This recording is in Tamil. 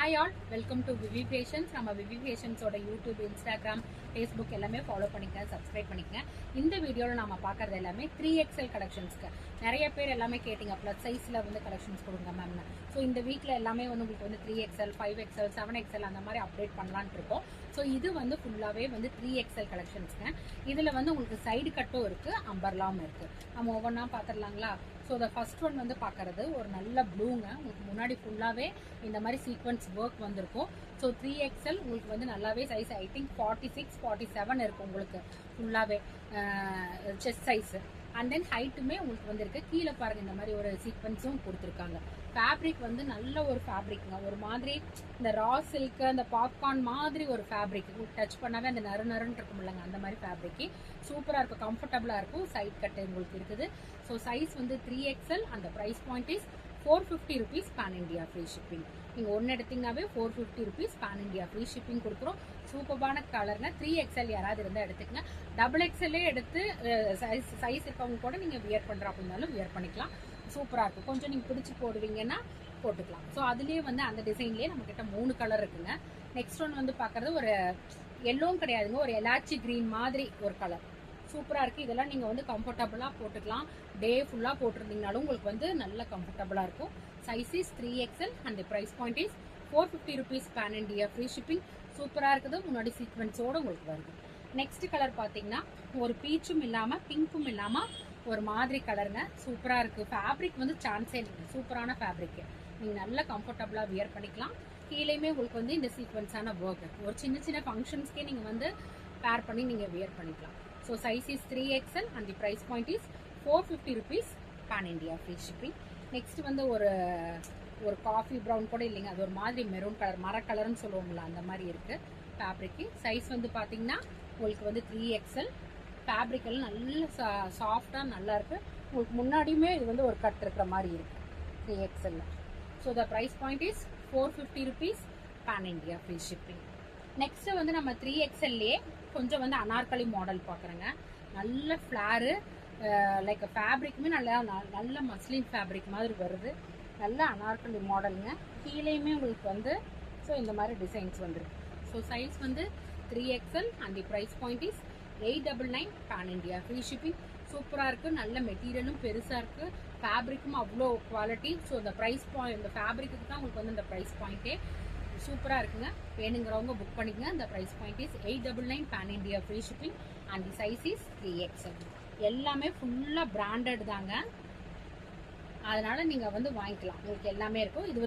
Hi all, welcome to Vivi Creations. நம்ம Vivi Creations ஓட யூடியூப், இன்ஸ்டாகிராம், ஃபேஸ்புக் எல்லாமே ஃபாலோ பண்ணிக்க, சப்ஸ்கிரைப் பண்ணிக்க. இந்த வீடியோவில் நம்ம பார்க்கறது எல்லாமே 3XL கலெக்ஷன்ஸ்க்கு. நிறைய பேர் எல்லாமே கேட்டிங்க ப்ளஸ் சைஸில் வந்து கலெக்ஷன்ஸ் கொடுங்க மேம்னு. ஸோ இந்த வீக்கில் எல்லாமே வந்து உங்களுக்கு வந்து 3XL, 5XL, 7XL அந்த மாதிரி அப்டேட் பண்ணலான்ட்டு இருக்கோம். ஸோ இது வந்து ஃபுல்லாகவே வந்து 3XL கலெக்ஷன்ஸ்ங்க. இதில் வந்து உங்களுக்கு சைடு கட்டும் இருக்குது, அம்பர்லாவும் இருக்குது. நம்ம ஒவ்வொன்றா பார்த்துடலாங்களா? ஸோ த ஃபர்ஸ்ட் ஒன் வந்து பார்க்குறது ஒரு நல்ல ப்ளூங்க. உங்களுக்கு முன்னாடி ஃபுல்லாகவே இந்த மாதிரி சீக்வன்ஸ் ஒர்க் வந்திருக்கும். ஸோ 3XL உங்களுக்கு வந்து நல்லாவே சைஸ் ஐ திங்க் 46, 47 இருக்கும் உங்களுக்கு ஃபுல்லாகவே செஸ்ட் சைஸு. அண்ட் தென் ஹைட்டுமே உங்களுக்கு வந்துருக்கு. கீழே பாருங்கள் இந்த மாதிரி ஒரு சீக்வன்ஸும் கொடுத்துருக்காங்க. ஃபேப்ரிக் வந்து நல்ல ஒரு ஃபேப்ரிக்ங்க. ஒரு மாதிரி இந்த ரா சில்க்கு, அந்த பாப்கார்ன் மாதிரி ஒரு ஃபேப்ரிக். டச் பண்ணாவே அந்த நறுன்னு இருக்கும் இல்லைங்க, அந்த மாதிரி ஃபேப்ரிக்கு சூப்பராக இருக்கும், கம்ஃபர்டபுளாக இருக்கும். சைட் கட்டு உங்களுக்கு இருக்குது. ஸோ சைஸ் வந்து 3XL. அந்த price point is 450 rupees pan India free shipping. நீங்கள் ஒன்று எடுத்தீங்கன்னாவே 450 rupees pan India free shipping கொடுக்குறோம். சூப்பரான கலருங்க. 3XL யாராவது இருந்தால் எடுத்துக்கங்க. XXL எடுத்து சைஸ் இருக்கவங்க கூட நீங்கள் வியர் பண்ணுற அப்படின்னாலும் வியர் பண்ணிக்கலாம். சூப்பராக இருக்கும். கொஞ்சம் நீங்கள் பிடிச்சி போடுவீங்கன்னா போட்டுக்கலாம். ஸோ அதுலேயே வந்து அந்த டிசைன்லேயே நம்மக்கிட்ட 3 கலர் இருக்குங்க. நெக்ஸ்ட் ஒன் வந்து பார்க்குறது ஒரு எல்லோவும் கிடையாதுங்க, ஒரு எலாச்சி க்ரீன் மாதிரி ஒரு கலர். சூப்பராக இருக்குது. இதெல்லாம் நீங்கள் வந்து கம்ஃபர்டபுளாக போட்டுக்கலாம். டே ஃபுல்லாக போட்டிருந்தீங்கனாலும் உங்களுக்கு வந்து நல்ல கம்ஃபர்டபுளாக இருக்கும். Size is 3XL and price point is 450 rupees pan India free shipping. சூப்பராக இருக்குது. முன்னாடி சீக்வன்ஸோடு உங்களுக்கு வருது. நெக்ஸ்ட் கலர் பார்த்தீங்கன்னா ஒரு பீச்சும் இல்லாமல் பிங்க்கும் இல்லாமல் ஒரு மாதிரி கலருங்க. சூப்பராக இருக்குது. ஃபேப்ரிக் வந்து சான்ஸே இல்லை, சூப்பரான ஃபேப்ரிக்கு. நீங்கள் நல்லா கம்ஃபர்டபுளாக வியர் பண்ணிக்கலாம். கீழேயுமே உங்களுக்கு வந்து இந்த சீக்வன்ஸான ஒர்க் ஒரு சின்ன சின்ன ஃபங்க்ஷன்ஸ்க்கே நீங்கள் வந்து பேர் பண்ணி நீங்கள் வியர் பண்ணிக்கலாம். So size is 3XL and the price point is 450 rupees pan India free shipping. Next வந்து ஒரு காஃபி ப்ரௌன் கூட இல்லைங்க, அது ஒரு மாதிரி மெரூன் கலர், மர கலர்னு சொல்லுவோம்ல, அந்த மாதிரி இருக்குது ஃபேப்ரிக்கு. சைஸ் வந்து பார்த்தீங்கன்னா உங்களுக்கு வந்து 3XL. ஃபேப்ரிக் எல்லாம் நல்ல சாஃப்டாக நல்லாயிருக்கு. உங்களுக்கு முன்னாடியுமே இது வந்து ஒரு கட் இருக்கிற மாதிரி இருக்குது 3XL. So the price point is 450 rupees pan India free shipping. Next வந்து நம்ம 3XLலே கொஞ்சம் வந்து அனார்கலி மாடல் பார்க்குறேங்க. நல்ல ஃப்ளாரு, லைக் ஃபேப்ரிக்குமே நல்ல மஸ்லின் ஃபேப்ரிக் மாதிரி வருது. நல்ல அனார்கலி மாடலுங்க. கீழேயுமே உங்களுக்கு வந்து ஸோ இந்த மாதிரி டிசைன்ஸ் வந்துருக்கு. ஸோ சைஸ் வந்து 3XL and the price point is 899 pan India free shipping. சூப்பராக இருக்குது. நல்ல மெட்டீரியலும் பெருசாக இருக்குது. ஃபேப்ரிக்கும் அவ்வளோ குவாலிட்டி. ஸோ இந்த ப்ரைஸ் பாயிண்ட், இந்த ஃபேப்ரிக்கு தான் உங்களுக்கு வந்து இந்த ப்ரைஸ் பாயிண்ட்டே சூப்பராக இருக்குங்க. வேணுங்கிறவங்க புக் பண்ணிக்கங்க. இந்த price point is 899 pan India free shipping and the size is 3XL. எல்லாமே ஃபுல்லாக பிராண்டட் தாங்க, அதனால் நீங்கள் வந்து வாங்கிக்கலாம். உங்களுக்கு எல்லாமே இருக்கும். இது